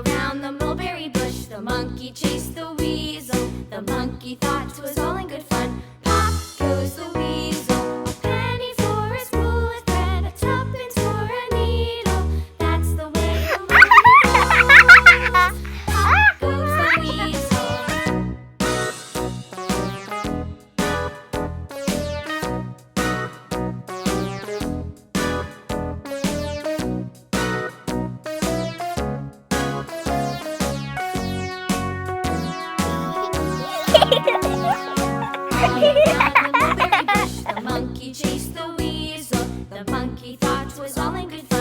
around the mulberry bush, the monkey chased the weasel. The monkey thought 'twas all in good fun. Pop goes the weasel. A penny for a spool of thread, a tuppence for a needle. That's the way the world goes. Pop goes the weasel. The monkey chased the weasel. The monkey thought 'twas all in good fun.